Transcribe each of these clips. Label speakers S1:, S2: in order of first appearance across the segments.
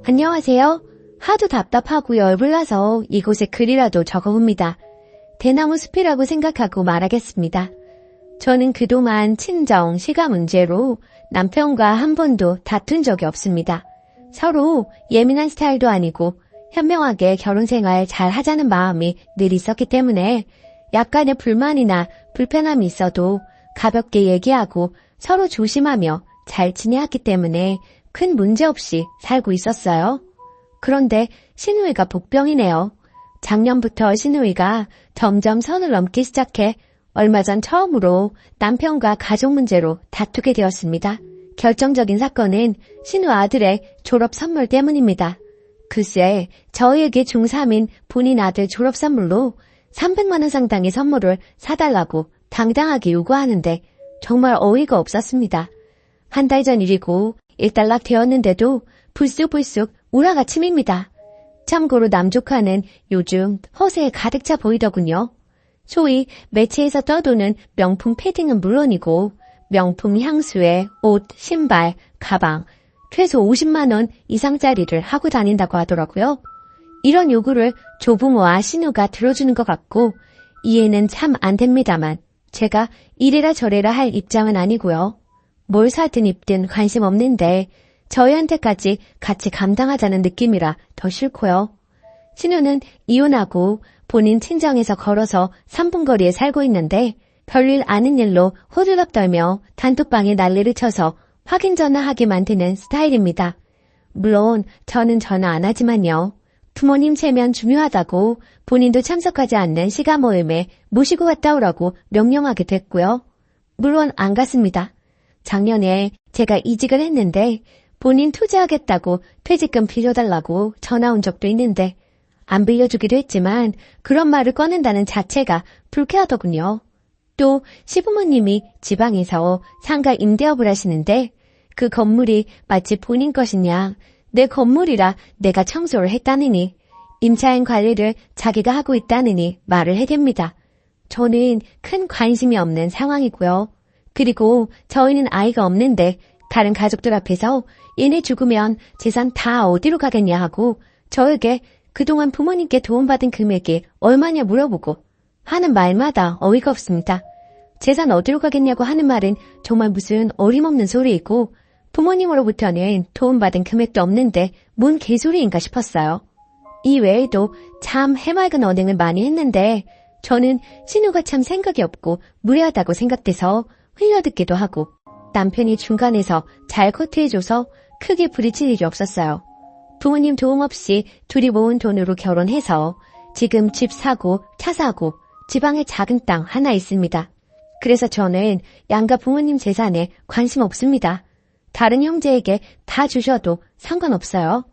S1: 안녕하세요. 하도 답답하고 열불나서 이곳에 글이라도 적어봅니다. 대나무 숲이라고 생각하고 말하겠습니다. 저는 그동안 친정, 시가 문제로 남편과 한 번도 다툰 적이 없습니다. 서로 예민한 스타일도 아니고 현명하게 결혼 생활 잘 하자는 마음이 늘 있었기 때문에 약간의 불만이나 불편함이 있어도 가볍게 얘기하고 서로 조심하며 잘 지내왔기 때문에 큰 문제 없이 살고 있었어요. 그런데 신우이가 복병이네요. 작년부터 신우이가 점점 선을 넘기 시작해 얼마 전 처음으로 남편과 가족 문제로 다투게 되었습니다. 결정적인 사건은 신우 아들의 졸업 선물 때문입니다. 글쎄, 저희에게 중3인 본인 아들 졸업 선물로 300만 원 상당의 선물을 사달라고 당당하게 요구하는데 정말 어이가 없었습니다. 한 달 전 일이고 일단락 되었는데도 불쑥불쑥 우라가침입니다. 참고로 남조카는 요즘 허세에 가득 차 보이더군요. 소위 매체에서 떠도는 명품 패딩은 물론이고 명품 향수에 옷, 신발, 가방, 최소 50만 원 이상짜리를 하고 다닌다고 하더라고요. 이런 요구를 조부모와 신우가 들어주는 것 같고 이해는 참 안 됩니다만 제가 이래라 저래라 할 입장은 아니고요. 뭘 사든 입든 관심 없는데 저희한테까지 같이 감당하자는 느낌이라 더 싫고요. 신우는 이혼하고 본인 친정에서 걸어서 3분 거리에 살고 있는데 별일 아닌 일로 호들갑 떨며 단톡방에 난리를 쳐서 확인 전화하게 만드는 스타일입니다. 물론 저는 전화 안 하지만요. 부모님 체면 중요하다고 본인도 참석하지 않는 시가 모임에 모시고 갔다 오라고 명령하게 됐고요. 물론 안 갔습니다. 작년에 제가 이직을 했는데 본인 투자하겠다고 퇴직금 빌려달라고 전화 온 적도 있는데 안 빌려주기도 했지만 그런 말을 꺼낸다는 자체가 불쾌하더군요. 또 시부모님이 지방에서 상가 임대업을 하시는데 그 건물이 마치 본인 것이냐, 내 건물이라 내가 청소를 했다느니 임차인 관리를 자기가 하고 있다느니 말을 해댑니다. 저는 큰 관심이 없는 상황이고요. 그리고 저희는 아이가 없는데 다른 가족들 앞에서 얘네 죽으면 재산 다 어디로 가겠냐 하고 저에게 그동안 부모님께 도움받은 금액이 얼마냐 물어보고 하는 말마다 어이가 없습니다. 재산 어디로 가겠냐고 하는 말은 정말 무슨 어림없는 소리이고 부모님으로부터는 도움받은 금액도 없는데 뭔 개소리인가 싶었어요. 이 외에도 참 해맑은 언행을 많이 했는데 저는 신우가 참 생각이 없고 무례하다고 생각돼서 흘려듣기도 하고 남편이 중간에서 잘 커트해줘서 크게 부딪힐 일이 없었어요. 부모님 도움 없이 둘이 모은 돈으로 결혼해서 지금 집 사고 차 사고 지방에 작은 땅 하나 있습니다. 그래서 저는 양가 부모님 재산에 관심 없습니다. 다른 형제에게 다 주셔도 상관없어요.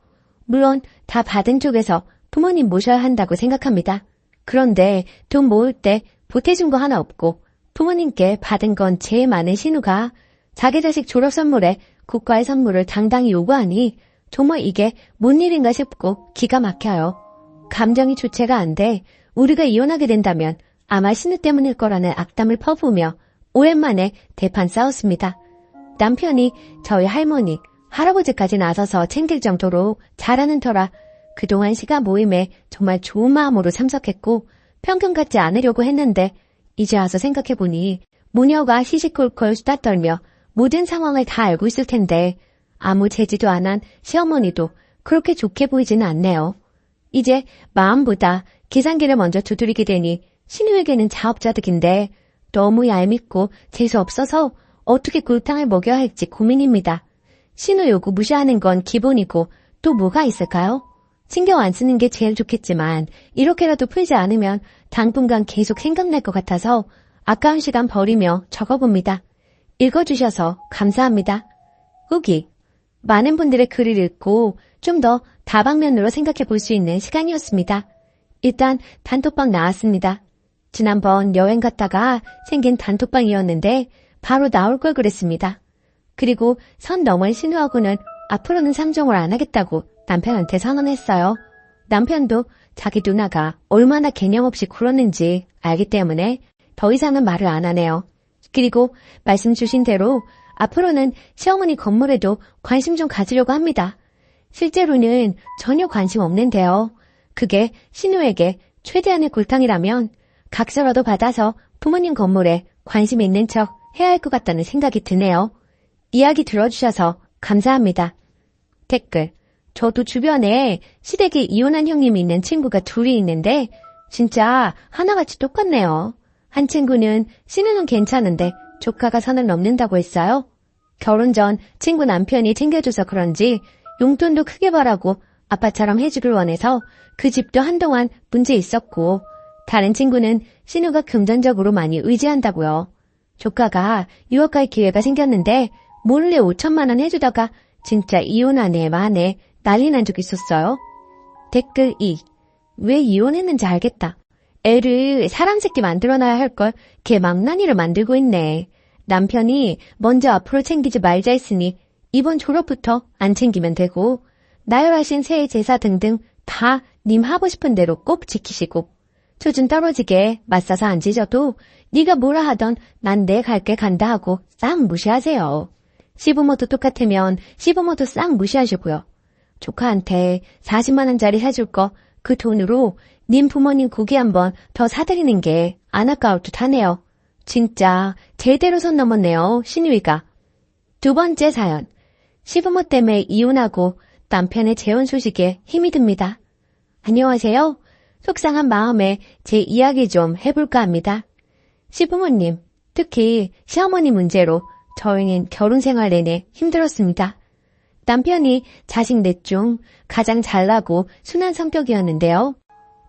S1: 물론 다 받은 쪽에서 부모님 모셔야 한다고 생각합니다. 그런데 돈 모을 때 보태준 거 하나 없고 부모님께 받은 건 제일 많은 신우가 자기 자식 졸업 선물에 국가의 선물을 당당히 요구하니 정말 이게 뭔 일인가 싶고 기가 막혀요. 감정이 주체가 안 돼 우리가 이혼하게 된다면 아마 신우 때문일 거라는 악담을 퍼부으며 오랜만에 대판 싸웠습니다. 남편이 저희 할머니, 할아버지까지 나서서 챙길 정도로 잘하는 터라 그동안 시가 모임에 정말 좋은 마음으로 참석했고 편견 갖지 않으려고 했는데 이제 와서 생각해보니 모녀가 시시콜콜 수다 떨며 모든 상황을 다 알고 있을 텐데 아무 제지도 안 한 시어머니도 그렇게 좋게 보이지는 않네요. 이제 마음보다 계산기를 먼저 두드리게 되니 신우에게는 자업자득인데 너무 얄밉고 재수없어서 어떻게 굴탕을 먹여야 할지 고민입니다. 신우 요구 무시하는 건 기본이고 또 뭐가 있을까요? 신경 안 쓰는 게 제일 좋겠지만 이렇게라도 풀지 않으면 당분간 계속 생각날 것 같아서 아까운 시간 버리며 적어봅니다. 읽어주셔서 감사합니다. 후기. 많은 분들의 글을 읽고 좀 더 다방면으로 생각해 볼 수 있는 시간이었습니다. 일단 단톡방 나왔습니다. 지난번 여행 갔다가 생긴 단톡방이었는데 바로 나올 걸 그랬습니다. 그리고 선 넘은 신우하고는 앞으로는 상종을 안 하겠다고 남편한테 선언했어요. 남편도 자기 누나가 얼마나 개념 없이 굴었는지 알기 때문에 더 이상은 말을 안 하네요. 그리고 말씀 주신 대로 앞으로는 시어머니 건물에도 관심 좀 가지려고 합니다. 실제로는 전혀 관심 없는데요. 그게 신우에게 최대한의 골탕이라면 각서라도 받아서 부모님 건물에 관심 있는 척 해야 할 것 같다는 생각이 드네요. 이야기 들어주셔서 감사합니다. 댓글. 저도 주변에 시댁에 이혼한 형님이 있는 친구가 둘이 있는데 진짜 하나같이 똑같네요. 한 친구는 신우는 괜찮은데 조카가 선을 넘는다고 했어요. 결혼 전 친구 남편이 챙겨줘서 그런지 용돈도 크게 벌라고 아빠처럼 해주길 원해서 그 집도 한동안 문제 있었고, 다른 친구는 신우가 금전적으로 많이 의지한다고요. 조카가 유학 갈 기회가 생겼는데 몰래 5천만 원 해주다가 진짜 이혼하네 마네 난리 난 적 있었어요. 댓글 2. 왜 이혼했는지 알겠다. 애를 사람 새끼 만들어놔야 할걸 걔 망나니를 만들고 있네. 남편이 먼저 앞으로 챙기지 말자 했으니 이번 졸업부터 안 챙기면 되고, 나열하신 새해 제사 등등 다 님 하고 싶은 대로 꼭 지키시고, 수준 떨어지게 맞서서 안 찢어도 네가 뭐라 하던 난 내 갈 길 간다 하고 싹 무시하세요. 시부모도 똑같으면 시부모도 싹 무시하시고요. 조카한테 40만 원짜리 사줄 거 그 돈으로 님 부모님 고기 한번 더 사드리는 게 안 아까울 듯 하네요. 진짜 제대로 선 넘었네요, 신우이가. 두 번째 사연. 시부모 때문에 이혼하고 남편의 재혼 소식에 힘이 듭니다. 안녕하세요. 속상한 마음에 제 이야기 좀 해볼까 합니다. 시부모님, 특히 시어머니 문제로 저희는 결혼 생활 내내 힘들었습니다. 남편이 자식 넷 중 가장 잘나고 순한 성격이었는데요.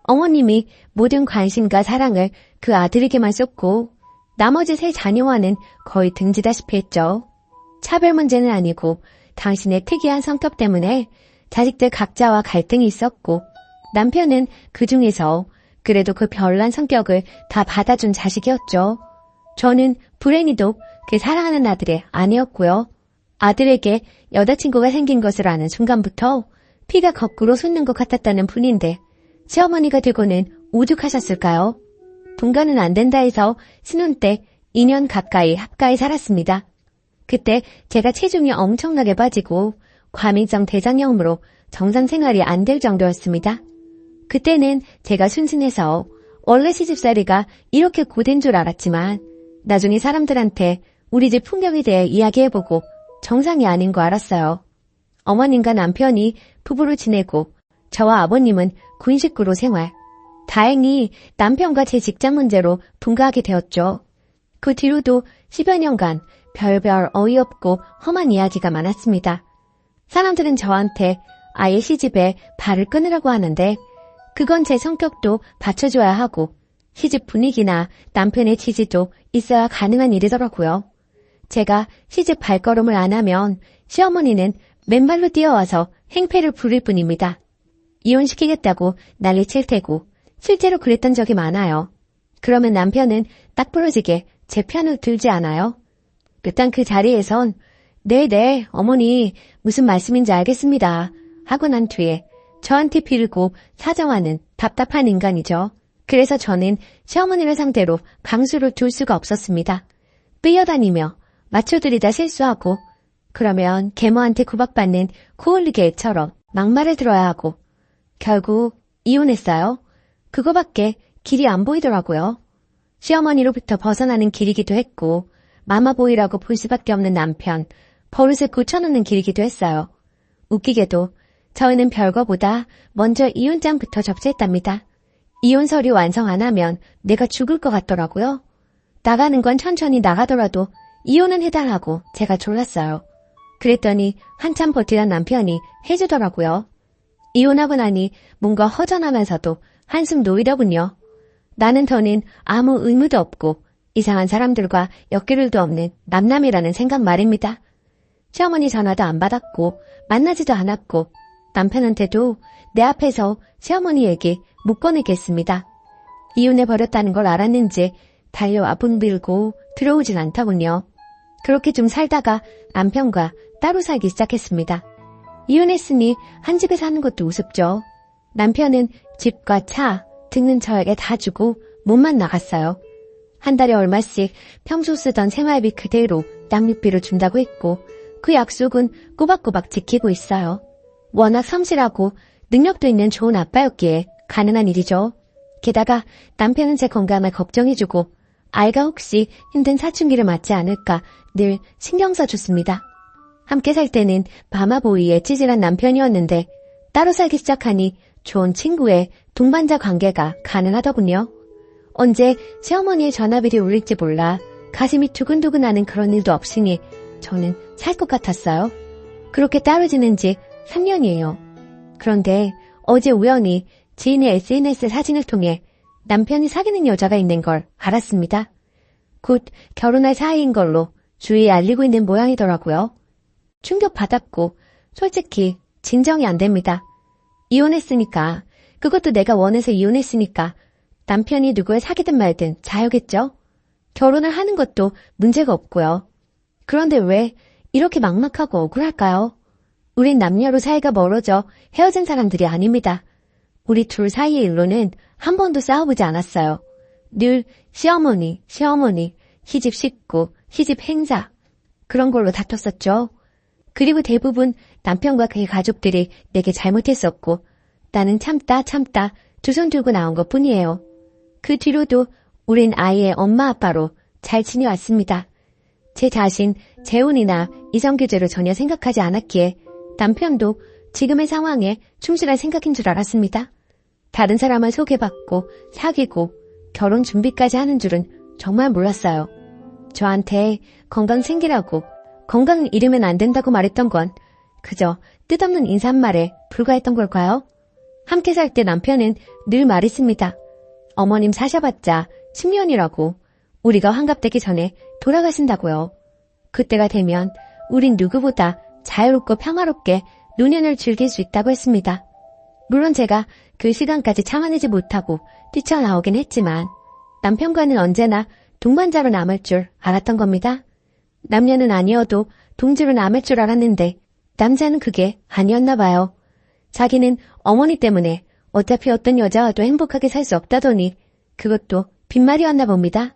S1: 어머님이 모든 관심과 사랑을 그 아들에게만 쏟고 나머지 세 자녀와는 거의 등지다시피 했죠. 차별 문제는 아니고 당신의 특이한 성격 때문에 자식들 각자와 갈등이 있었고, 남편은 그 중에서 그래도 그 별난 성격을 다 받아준 자식이었죠. 저는 불행히도 그 사랑하는 아들의 아내였고요. 아들에게 여자친구가 생긴 것을 아는 순간부터 피가 거꾸로 솟는 것 같았다는 분인데 시어머니가 되고는 오죽하셨을까요? 분가는 안 된다 해서 신혼 때 2년 가까이 합가에 살았습니다. 그때 제가 체중이 엄청나게 빠지고 과민성 대장염으로 정상 생활이 안 될 정도였습니다. 그때는 제가 순진해서 원래 시집살이가 이렇게 고된 줄 알았지만 나중에 사람들한테 우리 집 풍경에 대해 이야기해보고 정상이 아닌 거 알았어요. 어머님과 남편이 부부로 지내고 저와 아버님은 군 식구로 생활. 다행히 남편과 제 직장 문제로 분가하게 되었죠. 그 뒤로도 10여 년간 별별 어이없고 험한 이야기가 많았습니다. 사람들은 저한테 아예 시집에 발을 끊으라고 하는데 그건 제 성격도 받쳐줘야 하고 시집 분위기나 남편의 지지도 있어야 가능한 일이더라고요. 제가 시집 발걸음을 안 하면 시어머니는 맨발로 뛰어와서 행패를 부릴 뿐입니다. 이혼시키겠다고 난리칠 테고 실제로 그랬던 적이 많아요. 그러면 남편은 딱 부러지게 제 편을 들지 않아요. 일단 그 자리에선 네네 어머니 무슨 말씀인지 알겠습니다 하고 난 뒤에 저한테 빌고 사정하는 답답한 인간이죠. 그래서 저는 시어머니를 상대로 강수를 둘 수가 없었습니다. 뛰어다니며 맞춰들이다 실수하고 그러면 계모한테 구박받는 코올리게 애처럼 막말을 들어야 하고 결국 이혼했어요. 그거밖에 길이 안 보이더라고요. 시어머니로부터 벗어나는 길이기도 했고 마마보이라고 볼 수밖에 없는 남편, 버릇을 고쳐놓는 길이기도 했어요. 웃기게도 저희는 별거보다 먼저 이혼장부터 접수했답니다. 이혼 서류 완성 안 하면 내가 죽을 것 같더라고요. 나가는 건 천천히 나가더라도 이혼은 해달라고 제가 졸랐어요. 그랬더니 한참 버티던 남편이 해주더라고요. 이혼하고 나니 뭔가 허전하면서도 한숨 놓이더군요. 나는 더는 아무 의무도 없고 이상한 사람들과 엮일 일도 없는 남남이라는 생각 말입니다. 시어머니 전화도 안 받았고 만나지도 않았고 남편한테도 내 앞에서 시어머니 얘기 못 꺼내겠습니다. 이혼해버렸다는 걸 알았는지 달려와 붕빌고 들어오진 않더군요. 그렇게 좀 살다가 남편과 따로 살기 시작했습니다. 이혼했으니 한 집에 사는 것도 우습죠. 남편은 집과 차, 듣는 저에게 다 주고 몸만 나갔어요. 한 달에 얼마씩 평소 쓰던 생활비 그대로 양육비를 준다고 했고 그 약속은 꼬박꼬박 지키고 있어요. 워낙 성실하고 능력도 있는 좋은 아빠였기에 가능한 일이죠. 게다가 남편은 제 건강을 걱정해주고 아이가 혹시 힘든 사춘기를 맞지 않을까 늘 신경 써줬습니다. 함께 살 때는 마마보이에 찌질한 남편이었는데 따로 살기 시작하니 좋은 친구의 동반자 관계가 가능하더군요. 언제 시어머니의 전화벨이 울릴지 몰라 가슴이 두근두근하는 그런 일도 없으니 저는 살 것 같았어요. 그렇게 따로 지낸 지 3년이에요. 그런데 어제 우연히 지인의 SNS 사진을 통해 남편이 사귀는 여자가 있는 걸 알았습니다. 곧 결혼할 사이인 걸로 주위에 알리고 있는 모양이더라고요. 충격받았고 솔직히 진정이 안 됩니다. 이혼했으니까, 그것도 내가 원해서 이혼했으니까 남편이 누구를 사귀든 말든 자유겠죠? 결혼을 하는 것도 문제가 없고요. 그런데 왜 이렇게 막막하고 억울할까요? 우린 남녀로 사이가 멀어져 헤어진 사람들이 아닙니다. 우리 둘 사이의 일로는 한 번도 싸워보지 않았어요. 늘 시어머니, 시집 식구, 시집 행사 그런 걸로 다퉜었죠. 그리고 대부분 남편과 그의 가족들이 내게 잘못했었고 나는 참다 두 손 들고 나온 것뿐이에요. 그 뒤로도 우린 아이의 엄마 아빠로 잘 지내왔습니다. 제 자신, 재혼이나 이성교제로 전혀 생각하지 않았기에 남편도 지금의 상황에 충실할 생각인 줄 알았습니다. 다른 사람을 소개받고 사귀고 결혼 준비까지 하는 줄은 정말 몰랐어요. 저한테 건강 챙기라고 건강 잃으면 안 된다고 말했던 건 그저 뜻없는 인사말에 불과했던 걸까요? 함께 살 때 남편은 늘 말했습니다. 어머님 사셔봤자 10년이라고 우리가 환갑되기 전에 돌아가신다고요. 그때가 되면 우린 누구보다 자유롭고 평화롭게 노년을 즐길 수 있다고 했습니다. 물론 제가 그 시간까지 참아내지 못하고 뛰쳐나오긴 했지만 남편과는 언제나 동반자로 남을 줄 알았던 겁니다. 남녀는 아니어도 동지로 남을 줄 알았는데 남자는 그게 아니었나 봐요. 자기는 어머니 때문에 어차피 어떤 여자와도 행복하게 살 수 없다더니 그것도 빈말이었나 봅니다.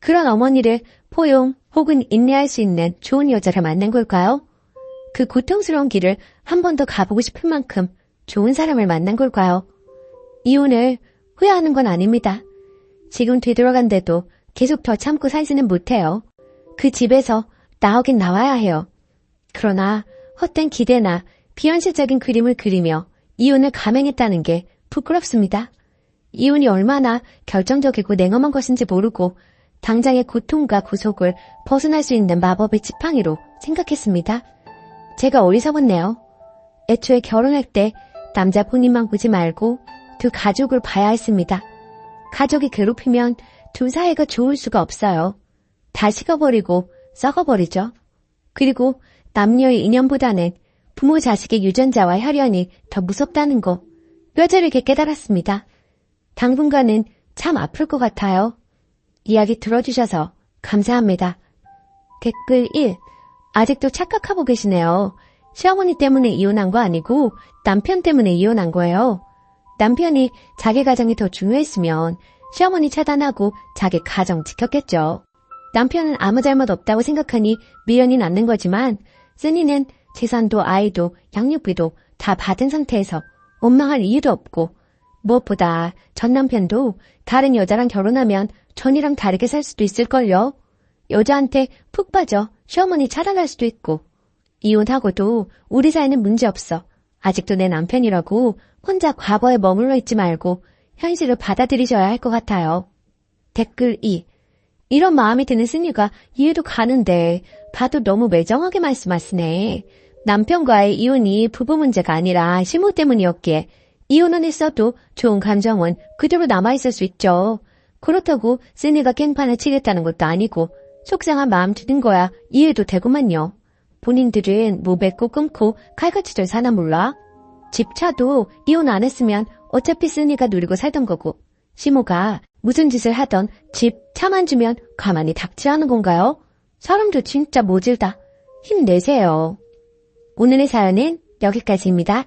S1: 그런 어머니를 포용 혹은 인내할 수 있는 좋은 여자를 만난 걸까요? 그 고통스러운 길을 한 번 더 가보고 싶을 만큼 좋은 사람을 만난 걸까요? 이혼을 후회하는 건 아닙니다. 지금 되돌아간데도 계속 더 참고 살지는 못해요. 그 집에서 나오긴 나와야 해요. 그러나 헛된 기대나 비현실적인 그림을 그리며 이혼을 감행했다는 게 부끄럽습니다. 이혼이 얼마나 결정적이고 냉엄한 것인지 모르고 당장의 고통과 구속을 벗어날 수 있는 마법의 지팡이로 생각했습니다. 제가 어리석었네요. 애초에 결혼할 때 남자 본인만 보지 말고 두 가족을 봐야 했습니다. 가족이 괴롭히면 두 사이가 좋을 수가 없어요. 다 식어버리고 썩어버리죠. 그리고 남녀의 인연보다는 부모 자식의 유전자와 혈연이 더 무섭다는 거 뼈저리게 깨달았습니다. 당분간은 참 아플 것 같아요. 이야기 들어주셔서 감사합니다. 댓글 1. 아직도 착각하고 계시네요. 시어머니 때문에 이혼한 거 아니고 남편 때문에 이혼한 거예요. 남편이 자기 가정이 더 중요했으면 시어머니 차단하고 자기 가정 지켰겠죠. 남편은 아무 잘못 없다고 생각하니 미련이 남는 거지만 쓰니는 재산도 아이도 양육비도 다 받은 상태에서 원망할 이유도 없고 무엇보다 전 남편도 다른 여자랑 결혼하면 전이랑 다르게 살 수도 있을걸요. 여자한테 푹 빠져 시어머니 차단할 수도 있고 이혼하고도 우리 사이는 문제없어. 아직도 내 남편이라고 혼자 과거에 머물러 있지 말고 현실을 받아들이셔야 할 것 같아요. 댓글 2. 이런 마음이 드는 쓰니가 이해도 가는데 봐도 너무 매정하게 말씀하시네. 남편과의 이혼이 부부 문제가 아니라 시모 때문이었기에 이혼은 했어도 좋은 감정은 그대로 남아있을 수 있죠. 그렇다고 쓰니가 깽판을 치겠다는 것도 아니고 속상한 마음 드는 거야 이해도 되구만요. 본인들은 뭐 맺고 끊고 칼같이들 사나 몰라? 집 차도 이혼 안 했으면 어차피 쓰니가 누리고 살던 거고 시모가 무슨 짓을 하던 집 차만 주면 가만히 닥치 하는 건가요? 사람도 진짜 모질다. 힘내세요. 오늘의 사연은 여기까지입니다.